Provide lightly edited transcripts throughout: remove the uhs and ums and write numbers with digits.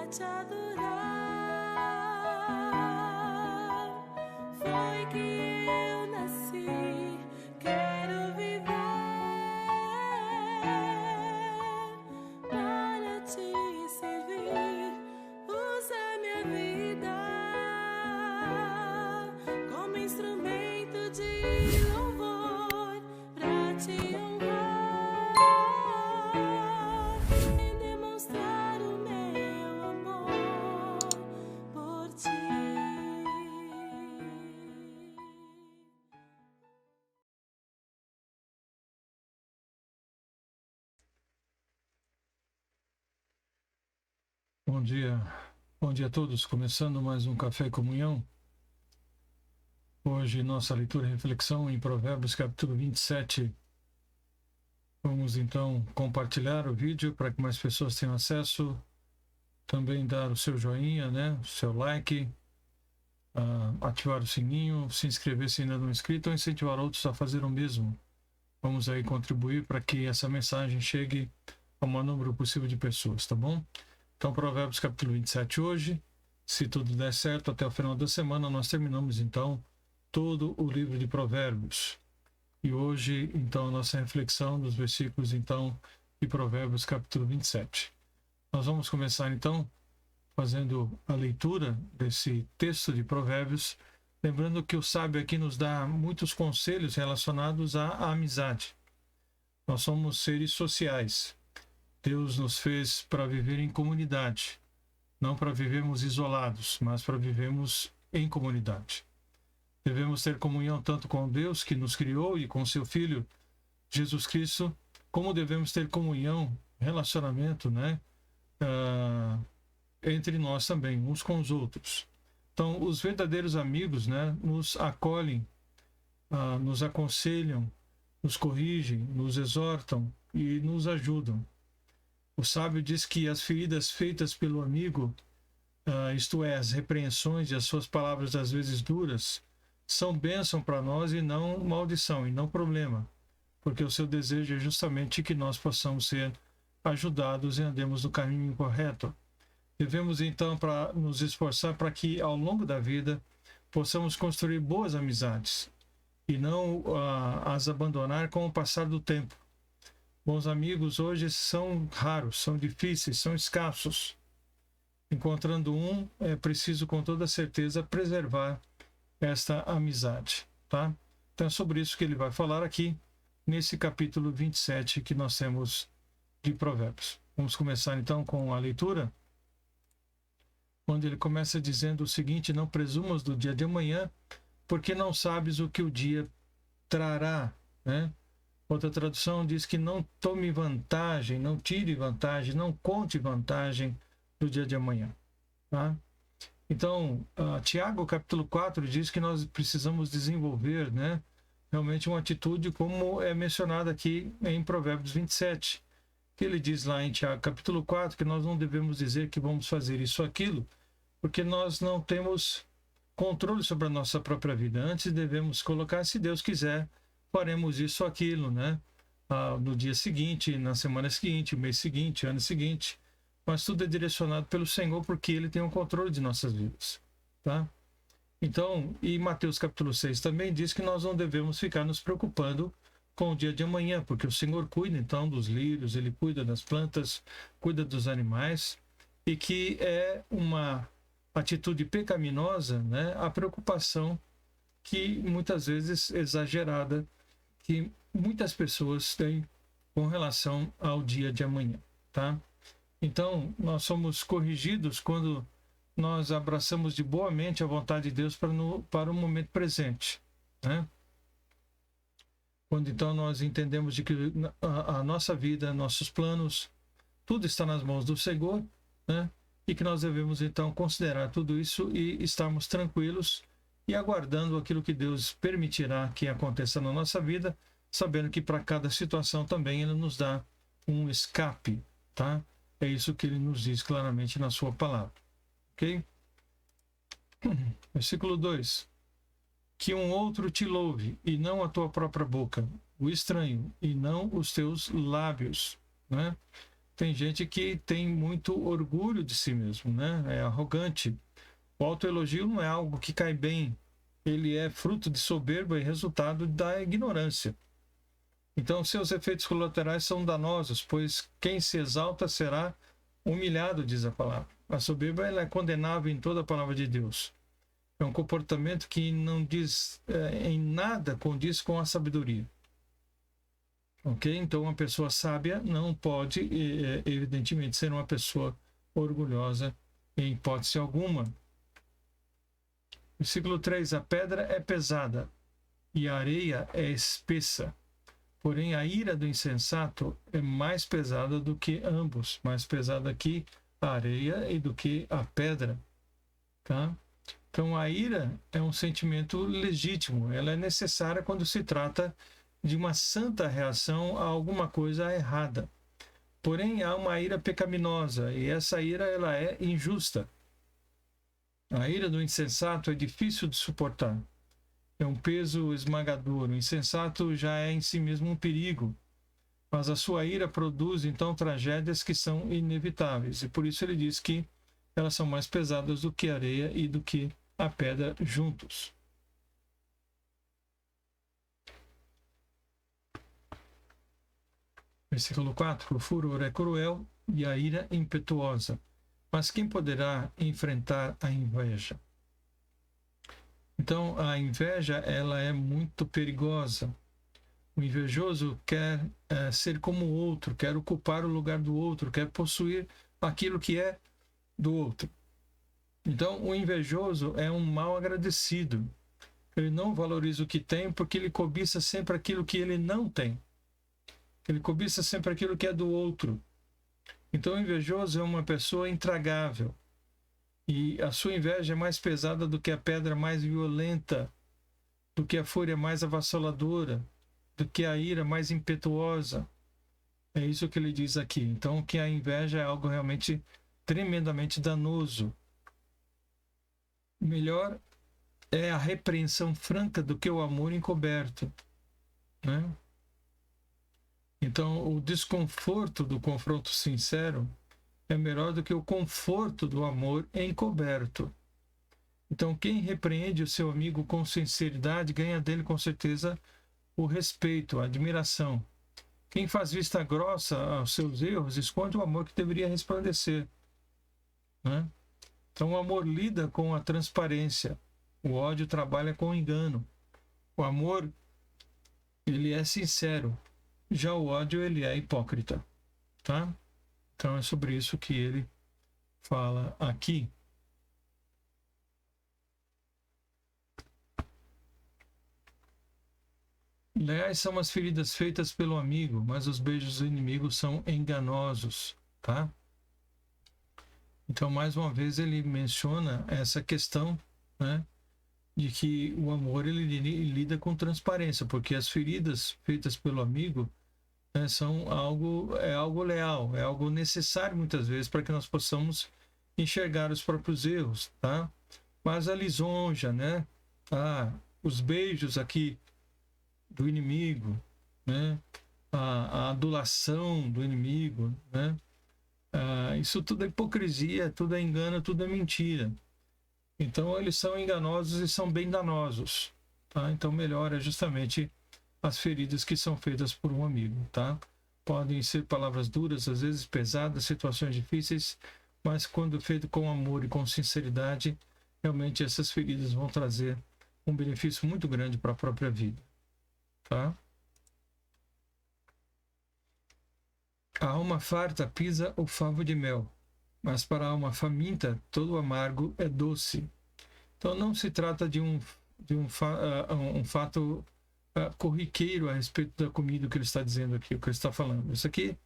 te adorar. Foi que eu nasci, quero viver para te servir. Usa minha vida como instrumento de louvor para te honrar e demonstrar o meu amor por ti. Bom dia a todos, começando mais um Café e Comunhão. Hoje nossa leitura e reflexão em Provérbios capítulo 27. Vamos então compartilhar o vídeo para que mais pessoas tenham acesso, também dar o seu joinha, o seu like, ativar o sininho, se inscrever se ainda não é inscrito ou incentivar outros a fazer o mesmo. Vamos aí contribuir para que essa mensagem chegue ao maior número possível de pessoas, tá bom? Então, Provérbios capítulo 27 hoje, se tudo der certo, até o final da semana nós terminamos então todo o livro de Provérbios. E hoje, então, a nossa reflexão dos versículos então de Provérbios capítulo 27. Nós vamos começar então fazendo a leitura desse texto de Provérbios, lembrando que o sábio aqui nos dá muitos conselhos relacionados à amizade. Nós somos seres sociais. Deus nos fez para viver em comunidade, não para vivermos isolados, mas para vivermos em comunidade. Devemos ter comunhão tanto com Deus que nos criou e com seu Filho, Jesus Cristo, como devemos ter comunhão, relacionamento, entre nós também, uns com os outros. Então, os verdadeiros amigos, nos acolhem, nos aconselham, nos corrigem, nos exortam e nos ajudam. O sábio diz que as feridas feitas pelo amigo, isto é, as repreensões e as suas palavras às vezes duras, são bênção para nós e não maldição, e não problema, porque o seu desejo é justamente que nós possamos ser ajudados e andemos no caminho correto. Devemos então nos esforçar para que ao longo da vida possamos construir boas amizades e não as abandonar com o passar do tempo. Bons amigos hoje são raros, são difíceis, são escassos. Encontrando um, é preciso com toda certeza preservar esta amizade, tá? Então é sobre isso que ele vai falar aqui nesse capítulo 27 que nós temos de Provérbios. Vamos começar então com a leitura, onde ele começa dizendo o seguinte: não presumas do dia de amanhã, porque não sabes o que o dia trará, Outra tradução diz que não tome vantagem, não tire vantagem, não conte vantagem do dia de amanhã. Tá? Então, Tiago, capítulo 4, diz que nós precisamos desenvolver realmente uma atitude como é mencionada aqui em Provérbios 27. Que ele diz lá em Tiago, capítulo 4, que nós não devemos dizer que vamos fazer isso ou aquilo, porque nós não temos controle sobre a nossa própria vida. Antes devemos colocar, se Deus quiser, faremos isso ou aquilo, no dia seguinte, na semana seguinte, mês seguinte, ano seguinte. Mas tudo é direcionado pelo Senhor, porque Ele tem o controle de nossas vidas. Tá? Então, e Mateus capítulo 6 também diz que nós não devemos ficar nos preocupando com o dia de amanhã, porque o Senhor cuida então dos lírios, Ele cuida das plantas, cuida dos animais, e que é uma atitude pecaminosa, a preocupação que muitas vezes exagerada, que muitas pessoas têm com relação ao dia de amanhã, tá? Então, nós somos corrigidos quando nós abraçamos de boa mente a vontade de Deus para o momento presente, Quando então nós entendemos de que a nossa vida, nossos planos, tudo está nas mãos do Senhor, E que nós devemos então considerar tudo isso e estarmos tranquilos e aguardando aquilo que Deus permitirá que aconteça na nossa vida, sabendo que para cada situação também Ele nos dá um escape, tá? É isso que Ele nos diz claramente na sua palavra, ok? Versículo 2. Que um outro te louve, e não a tua própria boca, o estranho, e não os teus lábios, tem gente que tem muito orgulho de si mesmo, né? É arrogante. O autoelogio não é algo que cai bem. Ele é fruto de soberba e resultado da ignorância. Então, seus efeitos colaterais são danosos, pois quem se exalta será humilhado, diz a palavra. A soberba ela é condenável em toda a palavra de Deus. É um comportamento que não diz em nada condiz com a sabedoria. Ok? Então, uma pessoa sábia não pode, evidentemente, ser uma pessoa orgulhosa em hipótese alguma. Versículo 3. A pedra é pesada e a areia é espessa. Porém, a ira do insensato é mais pesada do que ambos. Mais pesada que a areia e do que a pedra. Tá? Então, a ira é um sentimento legítimo. Ela é necessária quando se trata de uma santa reação a alguma coisa errada. Porém, há uma ira pecaminosa, e essa ira ela é injusta. A ira do insensato é difícil de suportar. É um peso esmagador. O insensato já é em si mesmo um perigo. Mas a sua ira produz, então, tragédias que são inevitáveis. E por isso ele diz que elas são mais pesadas do que a areia e do que a pedra juntos. Versículo 4. O furor é cruel e a ira impetuosa. Mas quem poderá enfrentar a inveja? Então, a inveja ela é muito perigosa. O invejoso quer ser como o outro, quer ocupar o lugar do outro, quer possuir aquilo que é do outro. Então, o invejoso é um mal agradecido. Ele não valoriza o que tem porque ele cobiça sempre aquilo que ele não tem. Ele cobiça sempre aquilo que é do outro. Então, o invejoso é uma pessoa intragável. E a sua inveja é mais pesada do que a pedra mais violenta, do que a fúria mais avassaladora, do que a ira mais impetuosa. É isso que ele diz aqui. Então, que a inveja é algo realmente tremendamente danoso. Melhor é a repreensão franca do que o amor encoberto, né? Então, o desconforto do confronto sincero é melhor do que o conforto do amor encoberto. Então, quem repreende o seu amigo com sinceridade ganha dele, com certeza, o respeito, a admiração. Quem faz vista grossa aos seus erros esconde o amor que deveria resplandecer, né? Então, o amor lida com a transparência. O ódio trabalha com o engano. O amor, ele é sincero. Já o ódio, ele é hipócrita, tá? Então, é sobre isso que ele fala aqui. Leais são as feridas feitas pelo amigo, mas os beijos do inimigo são enganosos, tá? Então, mais uma vez, ele menciona essa questão, né, de que o amor ele lida com transparência, porque as feridas feitas pelo amigo, né, são algo leal, é algo necessário muitas vezes para que nós possamos enxergar os próprios erros, tá? Mas a lisonja, né, os beijos aqui do inimigo, né, a adulação do inimigo, né, isso tudo é hipocrisia, tudo é engano, tudo é mentira. Então, eles são enganosos e são bem danosos, tá? Então, melhor é justamente as feridas que são feitas por um amigo, tá? Podem ser palavras duras, às vezes pesadas, situações difíceis, mas quando feito com amor e com sinceridade, realmente essas feridas vão trazer um benefício muito grande para a própria vida, tá? A alma farta pisa o favo de mel, mas para a alma faminta todo amargo é doce. Então não se trata de um fato corriqueiro a respeito da comida que ele está dizendo aqui, o que ele está falando. Isso aqui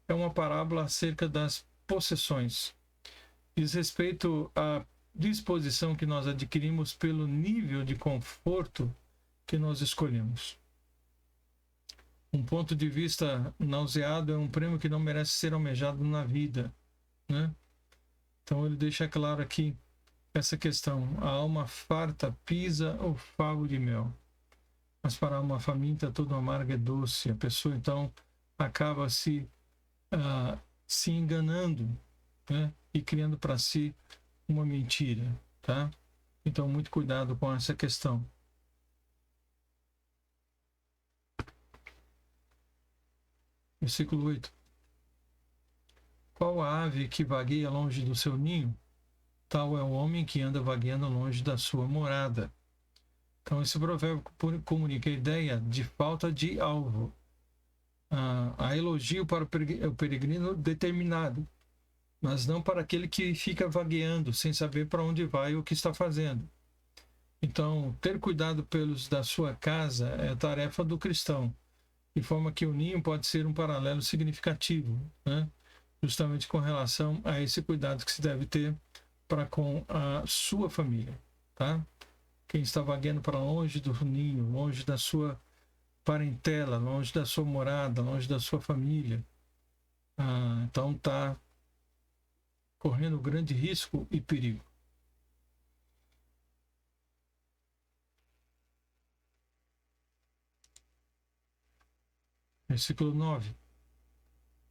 é uma parábola acerca das possessões. Diz respeito à disposição que nós adquirimos pelo nível de conforto que nós escolhemos. Um ponto de vista nauseado é um prêmio que não merece ser almejado na vida, né? Então ele deixa claro aqui essa questão. A alma farta pisa o favo de mel, mas para a alma faminta todo amargo é doce. A pessoa então acaba se se enganando, né? E criando para si uma mentira, tá? Então, muito cuidado com essa questão. Versículo 8. Qual a ave que vagueia longe do seu ninho? Tal é o homem que anda vagueando longe da sua morada. Então, esse provérbio comunica a ideia de falta de alvo. Há elogio para o peregrino determinado, mas não para aquele que fica vagueando, sem saber para onde vai ou o que está fazendo. Então, ter cuidado pelos da sua casa é tarefa do cristão, de forma que o ninho pode ser um paralelo significativo, né? Justamente com relação a esse cuidado que se deve ter para com a sua família, tá? Quem está vagueando para longe do ninho, longe da sua parentela, longe da sua morada, longe da sua família, então está correndo grande risco e perigo. Versículo 9.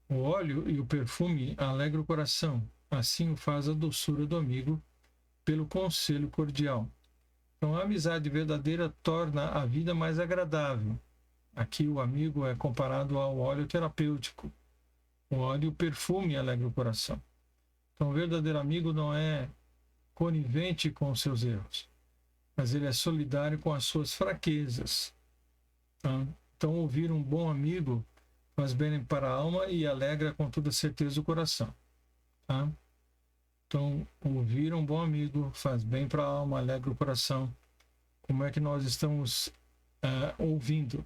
O óleo e o perfume alegram o coração, assim o faz a doçura do amigo pelo conselho cordial. Então, a amizade verdadeira torna a vida mais agradável. Aqui o amigo é comparado ao óleo terapêutico. O óleo e o perfume alegram o coração. Então, o verdadeiro amigo não é conivente com os seus erros, mas ele é solidário com as suas fraquezas. Tá? Então, ouvir um bom amigo faz bem para a alma e alegra com toda certeza o coração. Tá? Então, ouvir um bom amigo faz bem para a alma, alegra o coração. Como é que nós estamos ouvindo?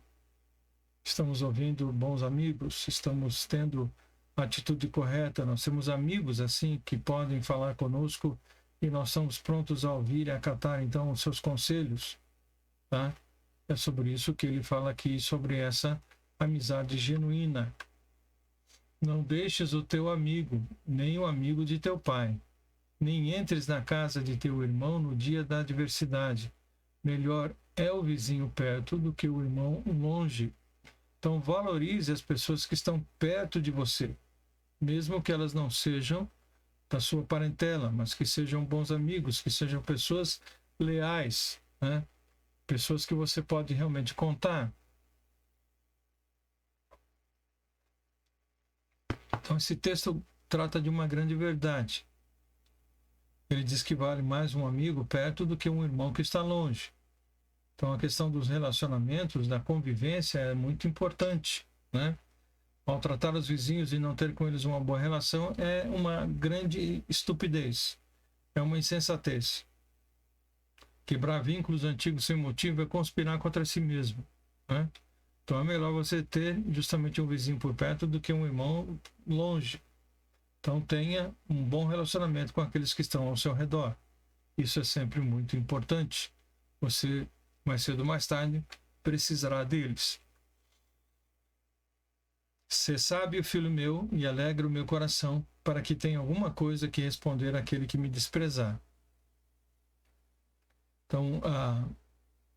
Estamos ouvindo bons amigos? Estamos tendo a atitude correta? Nós temos amigos assim que podem falar conosco e nós estamos prontos a ouvir e acatar então os seus conselhos, tá? É sobre isso que ele fala aqui, sobre essa amizade genuína. Não deixes o teu amigo, nem o amigo de teu pai, nem entres na casa de teu irmão no dia da adversidade. Melhor é o vizinho perto do que o irmão longe. Então valorize as pessoas que estão perto de você, mesmo que elas não sejam da sua parentela, mas que sejam bons amigos, que sejam pessoas leais, né? Pessoas que você pode realmente contar. Então esse texto trata de uma grande verdade. Ele diz que vale mais um amigo perto do que um irmão que está longe. Então a questão dos relacionamentos, da convivência é muito importante, né? Maltratar os vizinhos e não ter com eles uma boa relação é uma grande estupidez, é uma insensatez. Quebrar vínculos antigos sem motivo é conspirar contra si mesmo, né? Então é melhor você ter justamente um vizinho por perto do que um irmão longe. Então tenha um bom relacionamento com aqueles que estão ao seu redor. Isso é sempre muito importante. Você, mais cedo ou mais tarde, precisará deles. Sê sábio, filho meu, e alegra o meu coração, para que tenha alguma coisa que responder àquele que me desprezar. Então,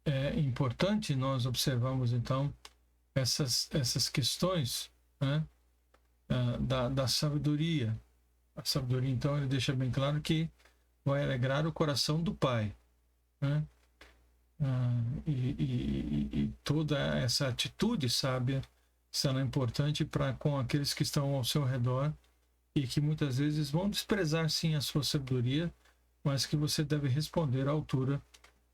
é importante nós observarmos, então, essas questões, né, da sabedoria. A sabedoria, então, ele deixa bem claro que vai alegrar o coração do pai, né? E toda essa atitude sábia será importante para com aqueles que estão ao seu redor e que muitas vezes vão desprezar sim a sua sabedoria, mas que você deve responder à altura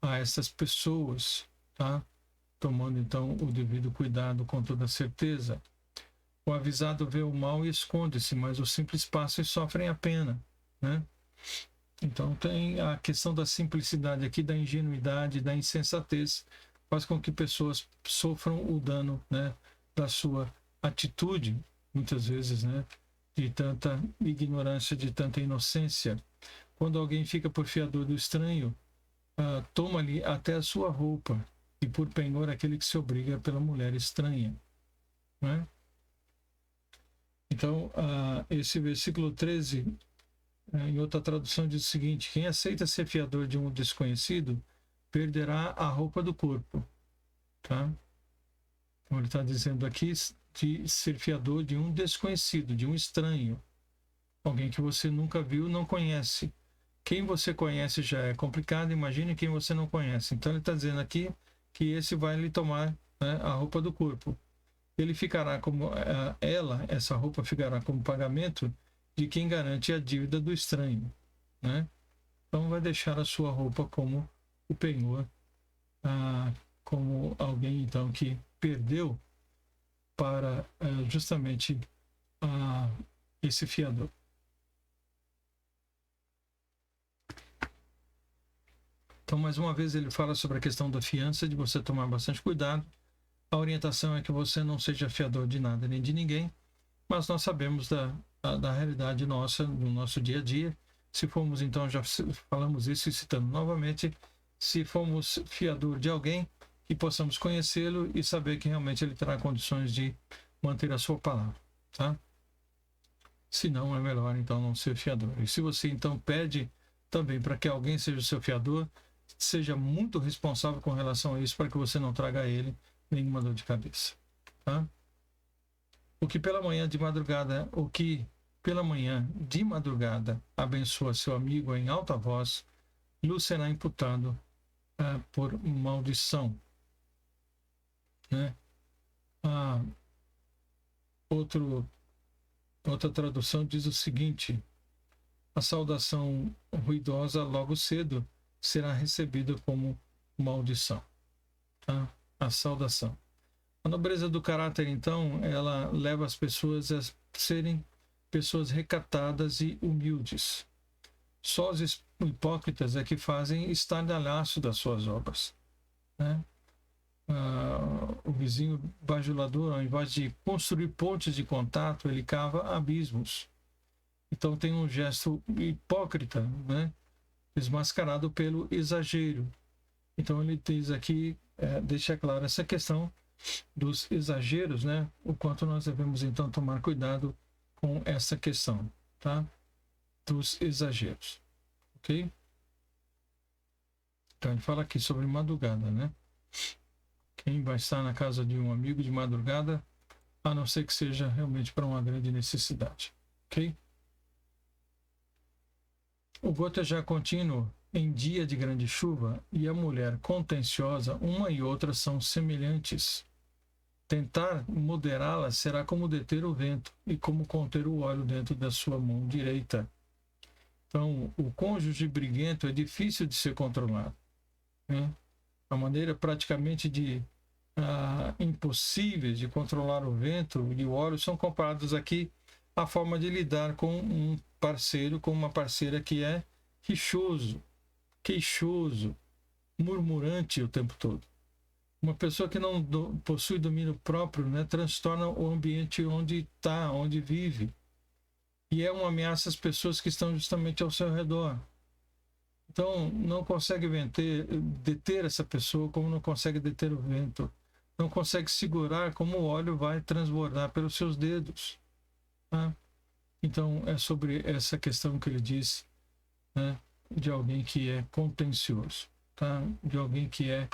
a essas pessoas, tá? Tomando então o devido cuidado com toda certeza. O avisado vê o mal e esconde-se, mas os simples passam e sofrem a pena, né? Então tem a questão da simplicidade aqui, da ingenuidade, da insensatez, faz com que pessoas sofram o dano, né, da sua atitude, muitas vezes, né, de tanta ignorância, de tanta inocência. Quando alguém fica por fiador do estranho, toma-lhe até a sua roupa, e por penhor aquele que se obriga pela mulher estranha, né? Então, esse versículo 13, em outra tradução, diz o seguinte: quem aceita ser fiador de um desconhecido perderá a roupa do corpo, tá? Então ele está dizendo aqui de ser fiador de um desconhecido, de um estranho, Alguém que você nunca viu, não conhece. Quem você conhece já é complicado, imagine quem você não conhece. Então ele está dizendo aqui que esse vai lhe tomar, né, a roupa do corpo. Ele ficará como essa roupa ficará como pagamento de quem garante a dívida do estranho, né? Então vai deixar a sua roupa como o penhor, como alguém então que perdeu para justamente esse fiador. Então, mais uma vez, ele fala sobre a questão da fiança, de você tomar bastante cuidado. A orientação é que você não seja fiador de nada nem de ninguém, mas nós sabemos da realidade nossa, do nosso dia a dia. Se formos, então, já falamos isso e citando novamente, se formos fiador de alguém, que possamos conhecê-lo e saber que realmente ele terá condições de manter a sua palavra, tá? Se não, é melhor, então, não ser fiador. E se você, então, pede também para que alguém seja o seu fiador, seja muito responsável com relação a isso, para que você não traga a ele nenhuma dor de cabeça, tá? O que pela manhã de madrugada abençoa seu amigo em alta voz, lhe será imputado por maldição, né? Outra tradução diz o seguinte: a saudação ruidosa logo cedo será recebida como maldição, tá? A saudação. A nobreza do caráter, então, ela leva as pessoas a serem pessoas recatadas e humildes. Só os hipócritas é que fazem estardalhaço das suas obras, né? O vizinho bajulador, ao invés de construir pontes de contato, ele cava abismos. Então tem um gesto hipócrita, né? Desmascarado pelo exagero. Então ele diz aqui, deixa claro essa questão dos exageros, né? O quanto nós devemos então tomar cuidado com essa questão, tá? Dos exageros, ok? Então ele fala aqui sobre madrugada, né? Quem vai estar na casa de um amigo de madrugada, a não ser que seja realmente para uma grande necessidade, ok? O gotejar contínuo em dia de grande chuva e a mulher contenciosa, uma e outra são semelhantes. Tentar moderá-la será como deter o vento e como conter o óleo dentro da sua mão direita. Então, o cônjuge briguento é difícil de ser controlado, né? A maneira praticamente impossíveis de controlar o vento e o óleo são comparados aqui à forma de lidar com um parceiro, com uma parceira que é rixoso, queixoso, murmurante o tempo todo. Uma pessoa que não possui domínio próprio, né, transtorna o ambiente onde está, onde vive. E é uma ameaça às pessoas que estão justamente ao seu redor. Então, não consegue deter essa pessoa como não consegue deter o vento. Não consegue segurar como o óleo vai transbordar pelos seus dedos, tá? Então, é sobre essa questão que ele diz, né, de alguém que é contencioso, tá? De alguém que é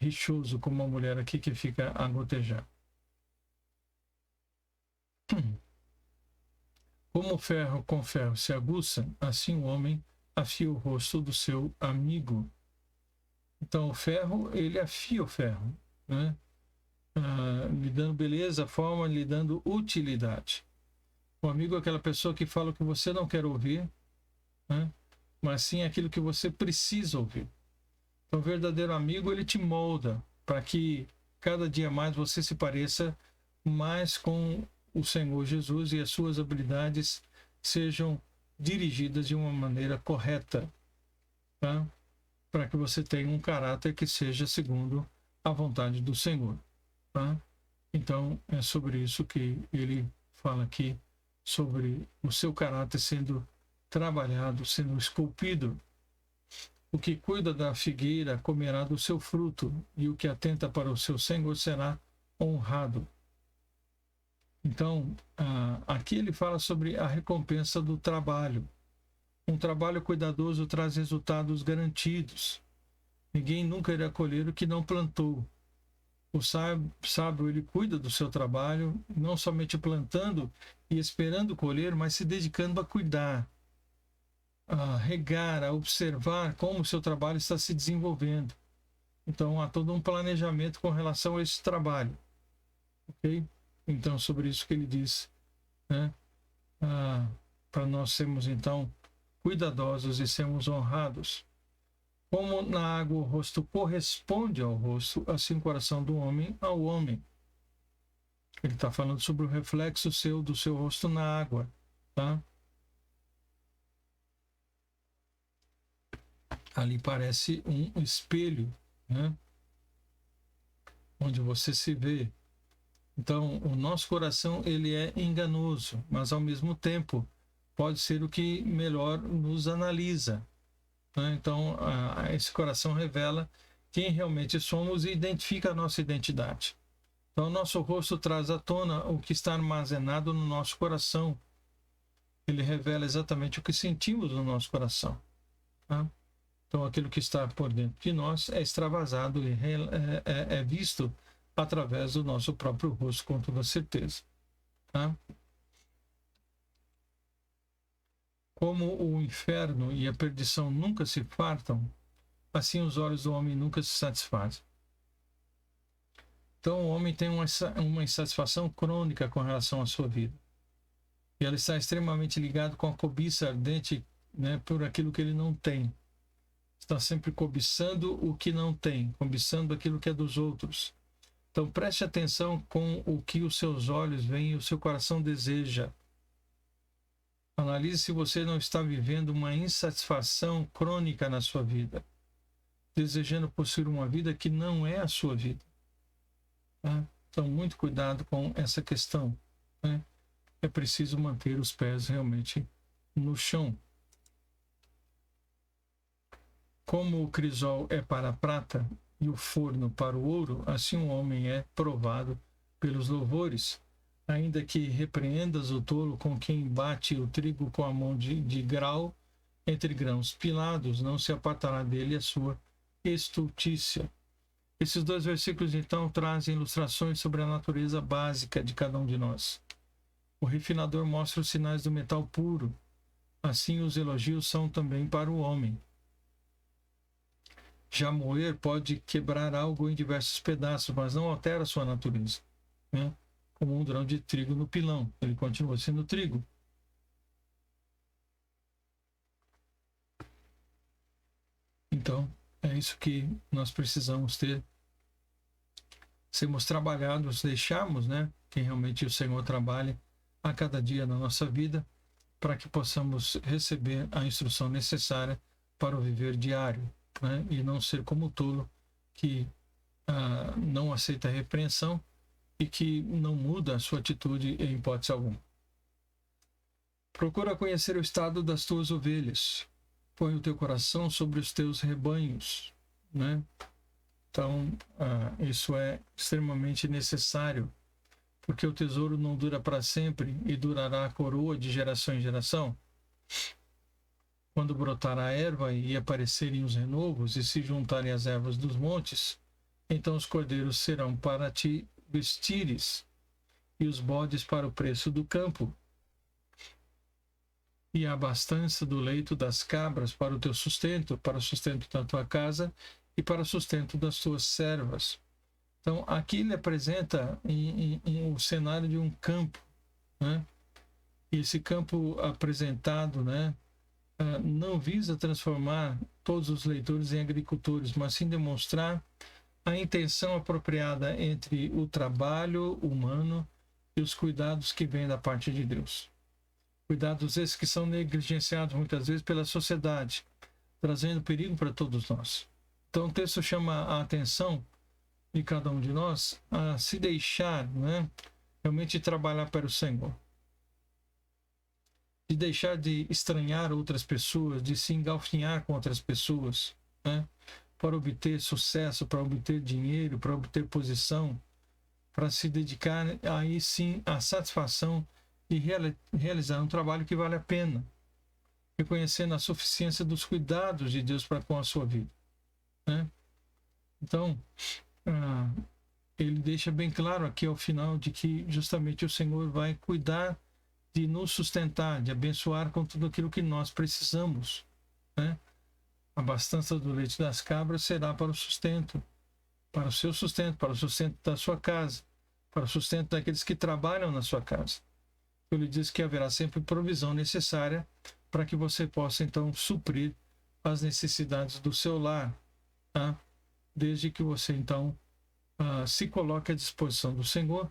rixoso, como uma mulher aqui que fica a gotejar. Como o ferro com ferro se aguça, assim o homem afia o rosto do seu amigo. Então, o ferro, ele afia o ferro, né? Lhe dando beleza, forma, lhe dando utilidade. O amigo é aquela pessoa que fala o que você não quer ouvir, né? Mas sim aquilo que você precisa ouvir. Então, o verdadeiro amigo, ele te molda para que cada dia mais você se pareça mais com o Senhor Jesus e as suas habilidades sejam dirigidas de uma maneira correta, tá? Para que você tenha um caráter que seja segundo a vontade do Senhor, tá? Então, é sobre isso que ele fala aqui, sobre o seu caráter sendo trabalhado, sendo esculpido. O que cuida da figueira comerá do seu fruto, e o que atenta para o seu Senhor será honrado. Então, aqui ele fala sobre a recompensa do trabalho. Um trabalho cuidadoso traz resultados garantidos. Ninguém nunca irá colher o que não plantou. O sábio, ele cuida do seu trabalho, não somente plantando e esperando colher, mas se dedicando a cuidar, a regar, a observar como o seu trabalho está se desenvolvendo. Então, há todo um planejamento com relação a esse trabalho. Ok? Então, sobre isso que ele diz, né? Para nós sermos, então, cuidadosos e sermos honrados. Como na água o rosto corresponde ao rosto, assim o coração do homem ao homem. Ele está falando sobre o reflexo do seu rosto na água, tá? Ali parece um espelho, né? Onde você se vê. Então, o nosso coração, ele é enganoso, mas ao mesmo tempo pode ser o que melhor nos analisa, né? Então, esse coração revela quem realmente somos e identifica a nossa identidade. Então, o nosso rosto traz à tona o que está armazenado no nosso coração. Ele revela exatamente o que sentimos no nosso coração, tá? Então, aquilo que está por dentro de nós é extravasado e é visto através do nosso próprio rosto, com toda certeza, tá? Como o inferno e a perdição nunca se fartam, assim os olhos do homem nunca se satisfazem. Então, o homem tem uma insatisfação crônica com relação à sua vida. E ela está extremamente ligada com a cobiça ardente, né, por aquilo que ele não tem. Está sempre cobiçando o que não tem, cobiçando aquilo que é dos outros. Então, preste atenção com o que os seus olhos veem e o seu coração deseja. Analise se você não está vivendo uma insatisfação crônica na sua vida, desejando possuir uma vida que não é a sua vida. Tá? Então, muito cuidado com essa questão, né? É preciso manter os pés realmente no chão. Como o crisol é para a prata e o forno para o ouro, assim o homem é provado pelos louvores. Ainda que repreendas o tolo com quem bate o trigo com a mão de grau entre grãos pilados, não se apartará dele a sua estultícia. Esses dois versículos, então, trazem ilustrações sobre a natureza básica de cada um de nós. O refinador mostra os sinais do metal puro. Assim, os elogios são também para o homem. Já moer pode quebrar algo em diversos pedaços, mas não altera sua natureza, né? Como um grão de trigo no pilão, ele continua sendo trigo. Então, é isso que nós precisamos ter, sermos trabalhados, deixarmos, né, que realmente o Senhor trabalhe a cada dia na nossa vida, para que possamos receber a instrução necessária para o viver diário, né, e não ser como o tolo que não aceita a repreensão e que não muda a sua atitude em hipótese alguma. Procura conhecer o estado das tuas ovelhas. Põe o teu coração sobre os teus rebanhos, né? Então, isso é extremamente necessário, porque o tesouro não dura para sempre e durará a coroa de geração em geração. Quando brotar a erva e aparecerem os renovos e se juntarem as ervas dos montes, então os cordeiros serão para ti vestires e os bodes para o preço do campo, e a abastança do leito das cabras para o teu sustento, para o sustento da tua casa e para o sustento das tuas servas. Então, aqui ele apresenta um cenário de um campo, né? E esse campo apresentado, né, não visa transformar todos os leitores em agricultores, mas sim demonstrar a intenção apropriada entre o trabalho humano e os cuidados que vêm da parte de Deus. Cuidados esses que são negligenciados muitas vezes pela sociedade, trazendo perigo para todos nós. Então o texto chama a atenção de cada um de nós a se deixar, né, realmente trabalhar para o Senhor. De deixar de estranhar outras pessoas, de se engalfinhar com outras pessoas, né, para obter sucesso, para obter dinheiro, para obter posição, para se dedicar aí sim à satisfação e realizar um trabalho que vale a pena, reconhecendo a suficiência dos cuidados de Deus para com a sua vida, né? Então, ele deixa bem claro aqui ao final de que justamente o Senhor vai cuidar de nos sustentar, de abençoar com tudo aquilo que nós precisamos, né? A abastança do leite das cabras será para o sustento, para o seu sustento, para o sustento da sua casa, para o sustento daqueles que trabalham na sua casa. Ele diz que haverá sempre provisão necessária para que você possa, então, suprir as necessidades do seu lar, tá? Desde que você, então, se coloque à disposição do Senhor,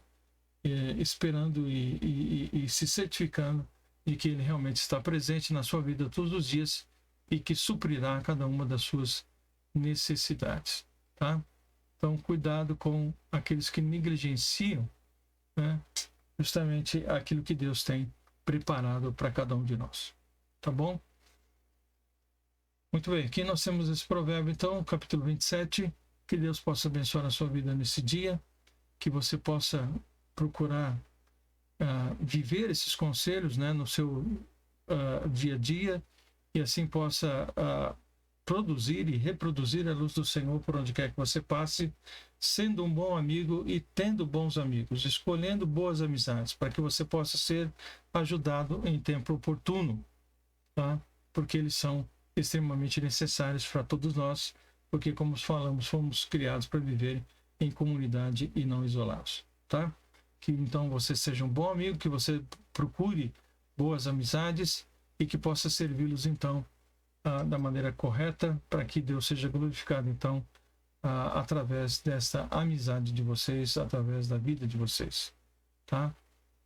esperando e se certificando de que Ele realmente está presente na sua vida todos os dias e que suprirá cada uma das suas necessidades, tá? Então, cuidado com aqueles que negligenciam, né, justamente aquilo que Deus tem preparado para cada um de nós, tá bom? Muito bem, aqui nós temos esse provérbio, então, capítulo 27, que Deus possa abençoar a sua vida nesse dia, que você possa procurar viver esses conselhos, né, no seu dia a dia, e assim possa produzir e reproduzir a luz do Senhor por onde quer que você passe, sendo um bom amigo e tendo bons amigos, escolhendo boas amizades, para que você possa ser ajudado em tempo oportuno, tá? Porque eles são extremamente necessários para todos nós, porque, como falamos, fomos criados para viver em comunidade e não isolados, tá? Que então você seja um bom amigo, que você procure boas amizades e que possa servi-los, então, da maneira correta, para que Deus seja glorificado, então, através desta amizade de vocês, através da vida de vocês, tá?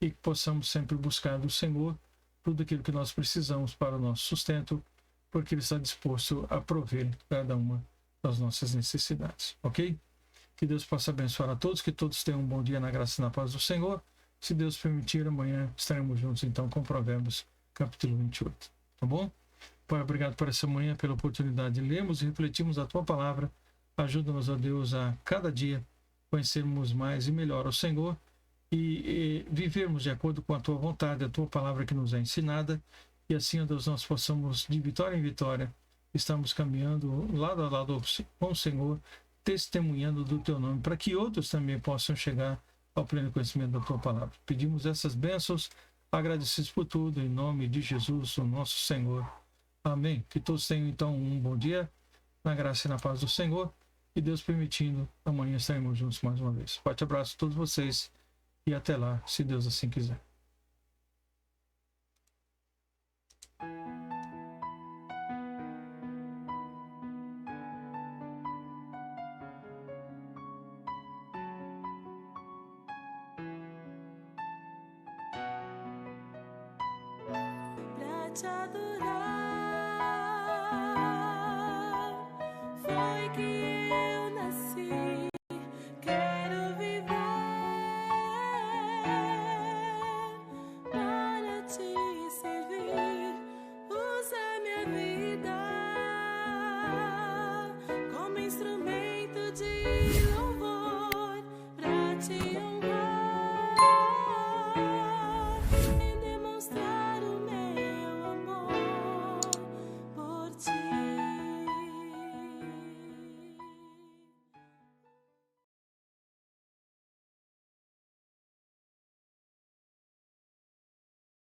E que possamos sempre buscar do Senhor tudo aquilo que nós precisamos para o nosso sustento, porque Ele está disposto a prover cada uma das nossas necessidades, ok? Que Deus possa abençoar a todos, que todos tenham um bom dia na graça e na paz do Senhor. Se Deus permitir, amanhã estaremos juntos, então, com Provérbios, capítulo 28, tá bom? Pai, obrigado por essa manhã, pela oportunidade de lermos e refletirmos a Tua Palavra. Ajuda-nos, ó Deus, a cada dia conhecermos mais e melhor o Senhor e vivermos de acordo com a Tua vontade, a Tua Palavra que nos é ensinada. E assim, ó Deus, nós possamos, de vitória em vitória, estamos caminhando lado a lado com o Senhor, testemunhando do Teu nome, para que outros também possam chegar ao pleno conhecimento da Tua Palavra. Pedimos essas bênçãos, agradecidos por tudo, em nome de Jesus, o nosso Senhor. Amém. Que todos tenham, então, um bom dia, na graça e na paz do Senhor. E Deus permitindo, amanhã estaremos juntos mais uma vez. Forte abraço a todos vocês e até lá, se Deus assim quiser. Pra te adorar foi que